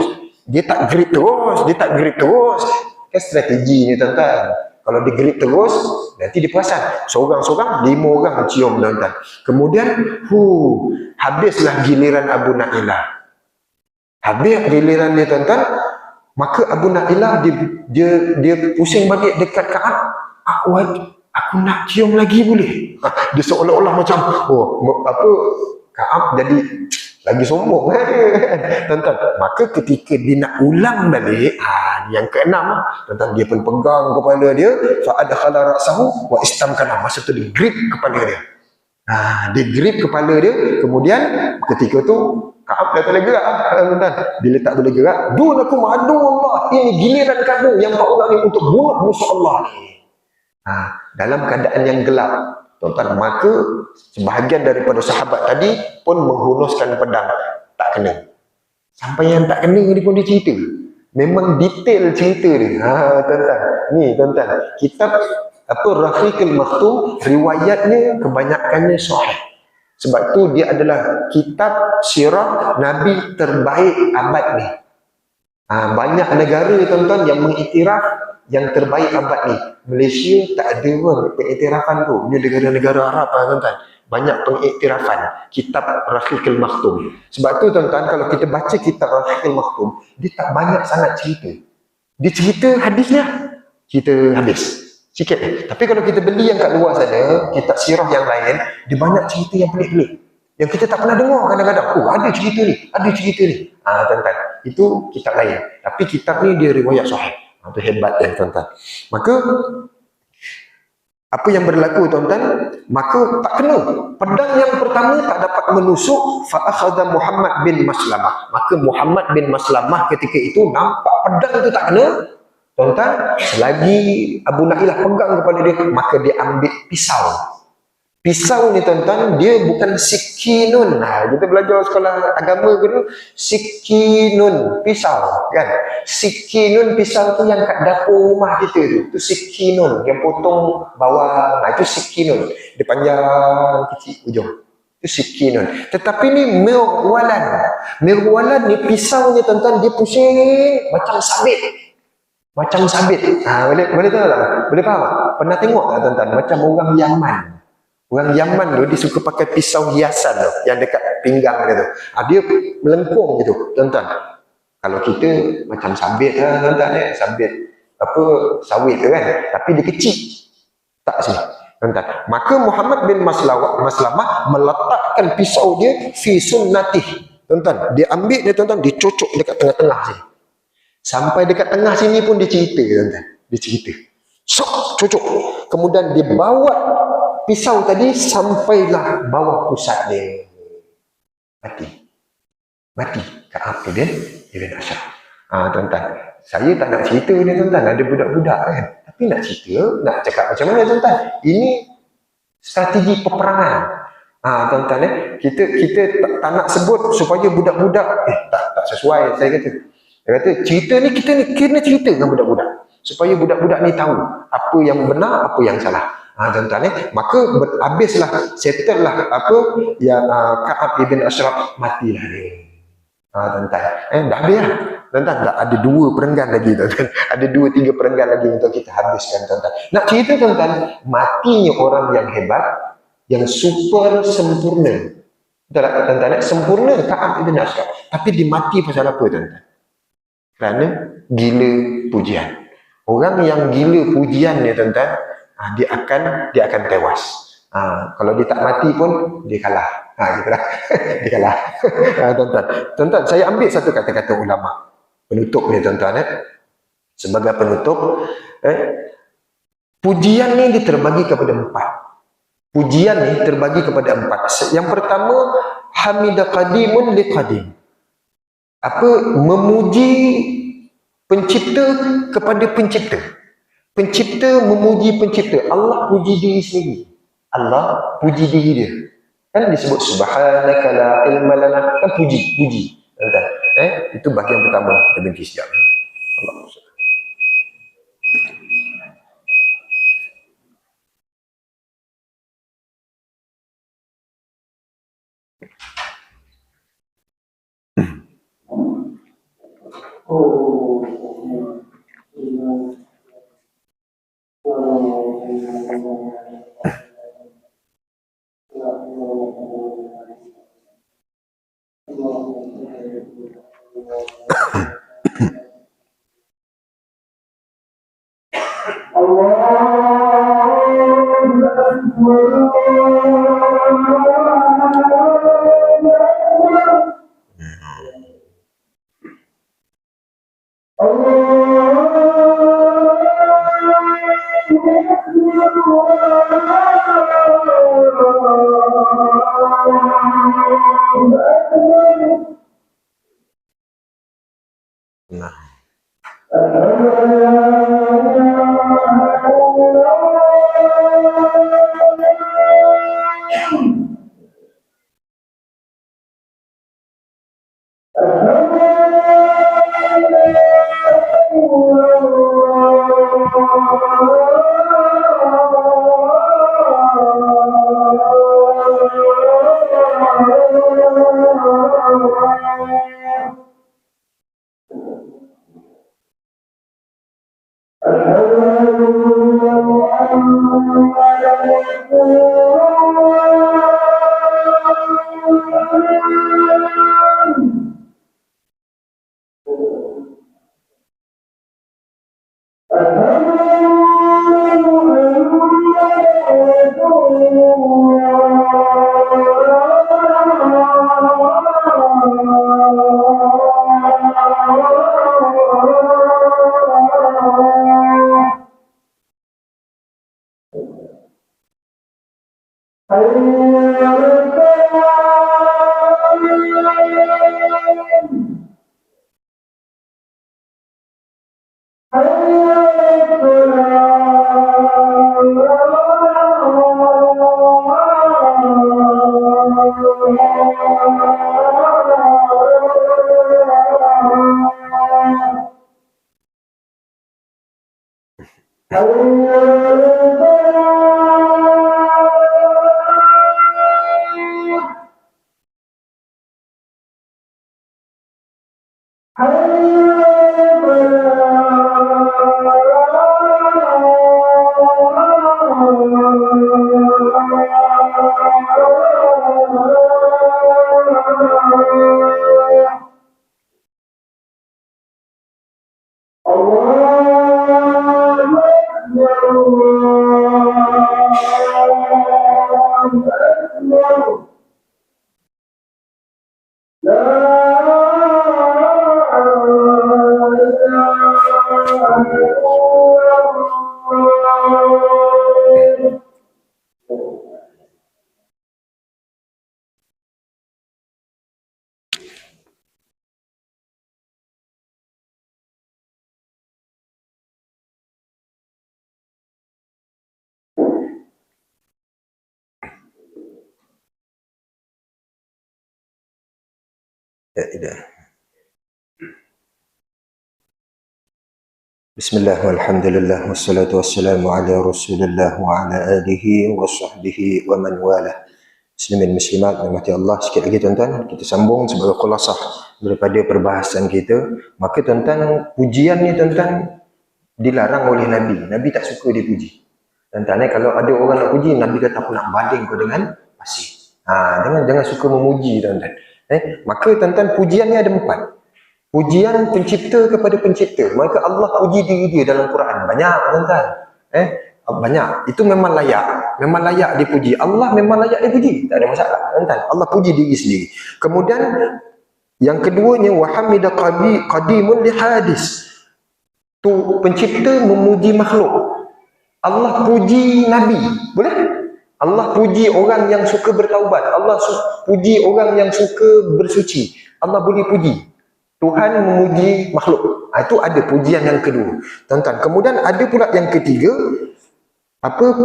Dia tak grip terus. Kan strategi ni tuan-tuan. Kalau dia grip terus, nanti dia perasan. Seorang-seorang, 5 orang cium tuan-tuan. Kemudian, habislah giliran Abu Nailah. Habis giliran dia tuan-tuan, maka Abu Nailah dia pusing balik dekat Ka'ab. Aku nak cium lagi boleh? Dia seolah-olah macam, Ka'ab jadi lagi sombong kan? Tuan-tuan, maka ketika dia nak ulang balik, yang keenam, tuan-tuan, dia pun pegang kepala dia, fa'adkhala ra'sahu wa istamkana. Masa tu dia grip kepala dia. Dia grip kepala dia, kemudian ketika tu Ka'ab dah tak boleh gerak, tuan-tuan. Bila tak boleh gerak, dunakum adu Allah. Ini giliran kamu yang buat orang ni untuk bunuh musuh Allah ni. Dalam keadaan yang gelap, tuan-tuan, maka sebahagian daripada sahabat tadi pun menghunuskan pedang. Tak kena. Sampai yang tak kena ni pun dia cerita. Memang detail cerita dia. Tuan-tuan. Ni tuan-tuan, kitab Rafiqul Makhtum, riwayatnya kebanyakannya sahih. Sebab tu dia adalah kitab sirah Nabi terbaik abad ni. Banyak negara tuan-tuan yang mengiktiraf yang terbaik abad ni. Malaysia tak ada pun pengiktirafan tu. Ini negara-negara Arab tuan-tuan. Banyak pengiktirafan kitab Rafiqul Makhtum. Sebab tu tuan-tuan, kalau kita baca kitab Rafiqul Makhtum, dia tak banyak sangat cerita. Dia cerita hadisnya, kita habis sikit. Tapi kalau kita beli yang kat luar sana, kitab sirah yang lain, dia banyak cerita yang pelik-pelik. Yang kita tak pernah dengar kadang-kadang. Ada cerita ni. Tuan-tuan, itu kitab lain. Tapi kitab ni dia riwayat sahih. Itu hebat tuan-tuan. Maka apa yang berlaku tuan-tuan? Maka tak kena. Pedang yang pertama tak dapat menusuk. Fa'akhadha Muhammad bin Maslamah. Maka Muhammad bin Maslamah ketika itu nampak pedang itu tak kena. Tuan-tuan, selagi Abu Nailah pegang kepala dia, maka dia ambil pisau. Pisau ni tuan-tuan, dia bukan sikinun. Kita belajar sekolah agama dulu, sikinun, pisau kan. Sikinun, pisau tu yang kat dapur rumah kita tu. Itu sikinun, yang potong bawang. Itu sikinun. Dia panjang kecil ujung. Itu sikinun. Tetapi ni mirwalan. Mirwalan ni pisaunya tuan-tuan, dia pusing macam sabit. Macam sabit. Boleh tahu tak? Boleh faham tak? Pernah tengok tak tuan-tuan? Macam orang Yaman. Orang Yaman tu, dia suka pakai pisau hiasan tu, yang dekat pinggang dia tu. Dia melengkung gitu, tuan-tuan. Kalau kita macam sabit lah, tuan-tuan. Sabit, apa, sawit tu kan. Tapi dia kecil. Tak sini, tuan-tuan. Maka Muhammad bin Maslamah meletakkan pisau dia fi sunnatih. Tuan-tuan, dia ambil dia, tuan-tuan, dicocok dekat tengah-tengah sini. Sampai dekat tengah sini pun dia cerita, tuan-tuan. Dia cerita. Sok, cocok. Kemudian dia bawa pisau tadi sampailah bawah pusat dia. Mati. Ka'ab Ibn Ashraf. Tuan-tuan. Saya tak nak cerita ni, tuan-tuan. Ada budak-budak kan. Tapi nak cerita, nak cakap macam mana, tuan-tuan. Ini strategi peperangan. Tuan-tuan, kita tak nak sebut supaya budak-budak, tak sesuai, saya kata. Dia kata, cerita ni kita ni kena cerita dengan budak-budak. Supaya budak-budak ni tahu apa yang benar, apa yang salah. Tuan-tuan, maka habislah, settle lah apa yang Ka'ab Ibn Ashraf matilah dia. Tuan-tuan, dah habis lah. Tuan-tuan, tak ada 2 perenggan lagi, tuan-tuan. Ada 2-3 perenggan lagi untuk kita habiskan, tuan-tuan. Nak cerita, tuan-tuan, matinya orang yang hebat, yang super sempurna. Betul tak, tuan-tuan? Sempurna Ka'ab Ibn Ashraf. Tapi dia mati pasal apa, tuan-tuan? Kerana gila pujian. Orang yang gila pujian ni, tuan-tuan, dia akan tewas. Kalau dia tak mati pun dia kalah. Gitu lah. Dia kalah. Tuan-tuan, saya ambil satu kata-kata ulama penutup ni, tuan-tuan. Sebagai penutup, pujian ni terbagi kepada 4. Pujian ni terbagi kepada 4. Yang pertama, hamidah qadimun li qadim. Memuji pencipta kepada pencipta. Pencipta memuji pencipta. Allah puji diri sendiri. Allah puji diri dia. Kan disebut subhanaka la ilma lana, kan puji. Itu bahagian pertama, kita berhenti sekejap. Ya, tidak. Bismillah, walhamdulillah, wassalatu wassalamu ala rasulillah wa ala alihi wa sahbihi wa man wala. Muslimin muslimat, rahmati Allah. Sikit lagi tuan-tuan, kita sambung sebagai khulasah daripada perbahasan kita. Maka tuan-tuan, pujian ni tuan-tuan dilarang oleh Nabi. Nabi tak suka dipuji. Tuan-tuan, kalau ada orang nak puji, Nabi kata aku nak baling kau dengan pasir. Jangan suka memuji tuan-tuan. Maka tuan-tuan, pujian ni ada 4. Pujian pencipta kepada pencipta. Maka Allah puji diri dia dalam Quran. Banyak tuan-tuan. Banyak. Itu memang layak. Memang layak dipuji. Allah memang layak dipuji. Tak ada masalah tuan-tuan. Allah puji diri sendiri. Kemudian yang keduanya wahamida qadimun li hadis. Tu pencipta memuji makhluk. Allah puji Nabi. Boleh? Allah puji orang yang suka bertaubat. Allah puji orang yang suka bersuci. Allah boleh puji. Tuhan memuji makhluk. Itu ada pujian yang kedua. Tuan-tuan, kemudian ada pula yang ketiga,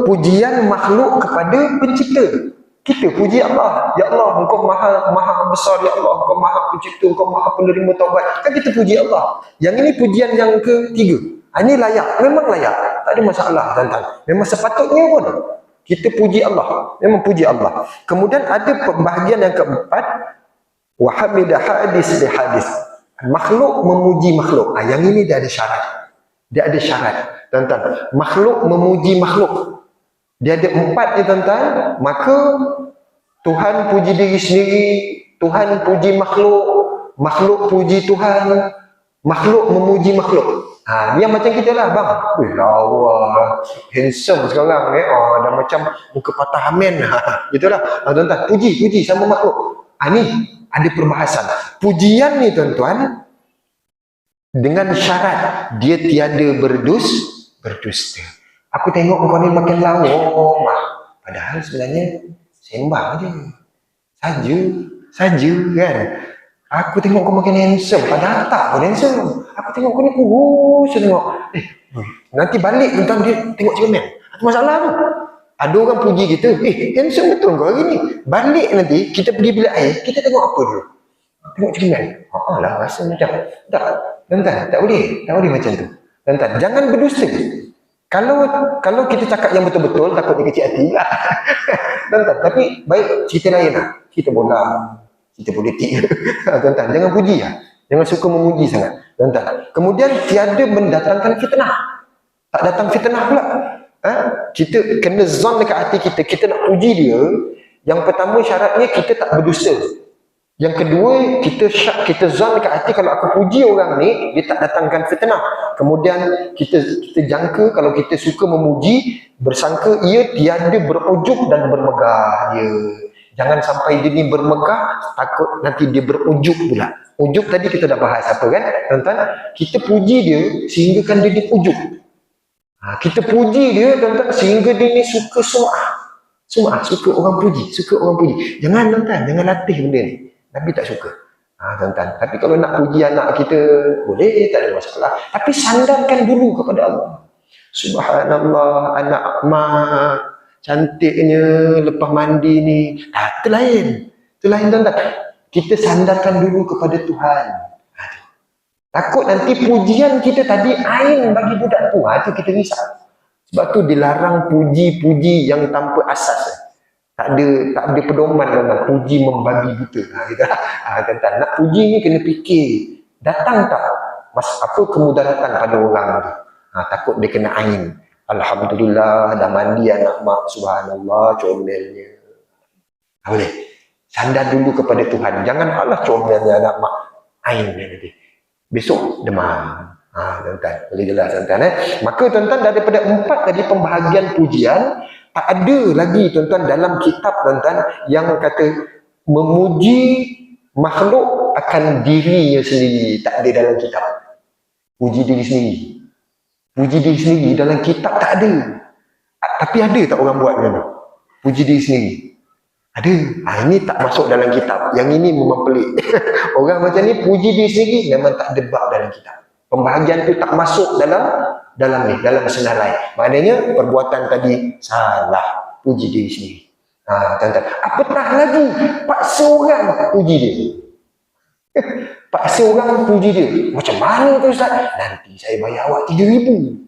pujian makhluk kepada pencipta. Kita puji Allah. Ya Allah, Engkau maha besar. Ya Allah, Engkau maha pencipta. Engkau maha penerima taubat. Kan kita puji Allah. Yang ini pujian yang ketiga. Ini layak. Memang layak. Tak ada masalah, tuan-tuan. Memang sepatutnya pun kita puji Allah. Memang puji Allah. Kemudian ada pembahagian yang keempat, wa hamida hadis li hadis. Makhluk memuji makhluk. Yang ini dia ada syarat. Dia ada syarat. Tuan-tuan, makhluk memuji makhluk. Dia ada 4 ni tuan-tuan. Maka Tuhan puji diri sendiri, Tuhan puji makhluk, makhluk puji Tuhan, makhluk memuji makhluk. Yang macam kita lah bang. Allah, handsome sekarang ni. Dah macam muka patah amin. Gitulah. Tuan-tuan, puji sama makhluk. Ni ada perbahasan. Pujian ni tuan-tuan dengan syarat dia tiada berdusta. Aku tengok kau ni makin lawa. Padahal sebenarnya sembang je. Saja kan. Aku tengok kau makin handsome. Padahal tak pun handsome. Aku tengok kau ni kurus. Nanti balik tuan-tuan dia tengok cermin. Ada masalah tu. Ada orang puji kita, handsome betul kau hari ni. Balik nanti, kita pergi bilik air, kita tengok apa dulu? Tengok cermin. Lah, rasa macam, tak, tuan-tuan, tak boleh macam tu. Tuan-tuan, jangan berdusta. Kalau kita cakap yang betul-betul, takut dia kecil hati lah. Tuan-tuan, tapi baik cerita lain lah. Cerita bola, cerita politik. Tuan-tuan, jangan puji lah. Jangan suka memuji sangat. Tuan-tuan, kemudian tiada mendatangkan fitnah. Tak datang fitnah pula. Kita kena zon dekat hati kita. Kita nak puji dia. Yang pertama syaratnya kita tak berdusta. Yang kedua kita zon dekat hati kalau aku puji orang ni dia tak datangkan fitnah. Kemudian kita jangka kalau kita suka memuji, bersangka ia tiada berujub dan bermegah dia. Jangan sampai dia ni bermegah, takut nanti dia berujub pula. Ujub tadi kita dah bahas apa kan tuan-tuan. Kita puji dia sehingga kan dia ujub. Kita puji dia tuan-tuan sehingga dia ni suka suka orang puji. Jangan tuan-tuan, jangan latih benda ni. Nabi tak suka. Tuan-tuan, tapi kalau nak puji anak kita boleh, tak ada masalah. Tapi sandarkan dulu kepada Allah. Subhanallah, anak mak cantiknya lepas mandi ni. Itu lain tuan-tuan. Kita sandarkan dulu kepada Tuhan. Takut nanti pujian kita tadi ain bagi budak tu. Itu kita risau. Sebab tu dilarang puji-puji yang tanpa asas. Tak ada pedoman tentang puji membabi buta. Tuan-tuan, nak puji ni kena fikir. Datang tak apa kemudaratan pada orang tu. Takut dia kena ain. Alhamdulillah dah mandi anak mak, subhanallah comelnya. Boleh. Sandar dulu kepada Tuhan. Jangan Allah comelnya anak mak. Ain dia nanti. Besok demam. Tuan-tuan, boleh jelas tuan-tuan. Maka tuan-tuan daripada 4 tadi pembahagian pujian, tak ada lagi tuan-tuan dalam kitab tuan-tuan yang kata memuji makhluk akan dirinya sendiri. Tak ada dalam kitab. Puji diri sendiri dalam kitab tak ada. Tapi ada tak orang buat macam tu? Puji diri sendiri. Ada. Ini tak masuk dalam kitab. Yang ini memang pelik. Orang macam ni puji diri sendiri memang tak ada bab dalam kitab. Pembahagian tu tak masuk dalam senarai. Maknanya perbuatan tadi salah. Puji diri sendiri. Tuan-tuan. Apatah lagi paksa orang puji dia. Paksa orang puji dia. Macam mana tu Ustaz? Nanti saya bayar awak 3,000.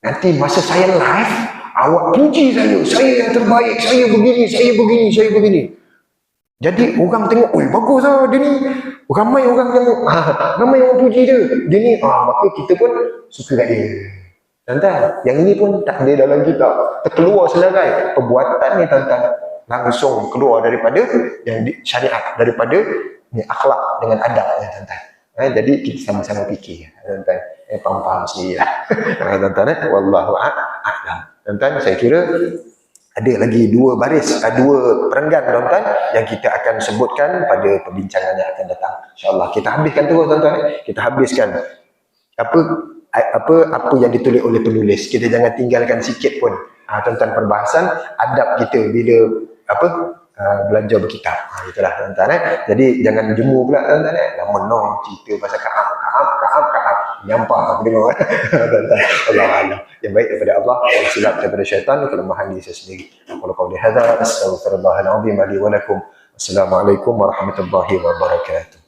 Nanti masa saya live, awak puji saya yang terbaik, saya begini, saya begini, saya begini. Jadi orang tengok, oi bagus lah dia ni. Ramai orang tengok, ramai orang puji dia. Dia ni, maka kita pun suka kat dia. Tuan-tuan, yang ini pun tak ada dalam kitab. Terkeluar selerai. Perbuatan ni tuan-tuan langsung keluar daripada yang syariat, daripada ni akhlak dengan adab ya tuan-tuan. Jadi kita sama-sama fikir tuan-tuan. Faham-faham sendiri lah. Tuan-tuan, wallahu a'lam. Tuan-tuan, saya kira ada lagi dua perenggan tuan-tuan yang kita akan sebutkan pada perbincangan yang akan datang. InsyaAllah kita habiskan terus tuan-tuan. Kita habiskan apa yang ditulis oleh penulis. Kita jangan tinggalkan sikit pun. Tuan-tuan, perbahasan adab kita bila belajar berkitab. Itulah tuan-tuan. Jadi jangan jemu pula tuan-tuan. Dah menong cerita pasal Kaab. Nyampah aku dengar. Tuan-tuan. Allah. Yang baik daripada Allah, silap daripada syaitan, kelemahan diri saya sendiri. Aku qauli hadza, astaghfirullahal azim li wa lakum. Assalamualaikum warahmatullahi wabarakatuh.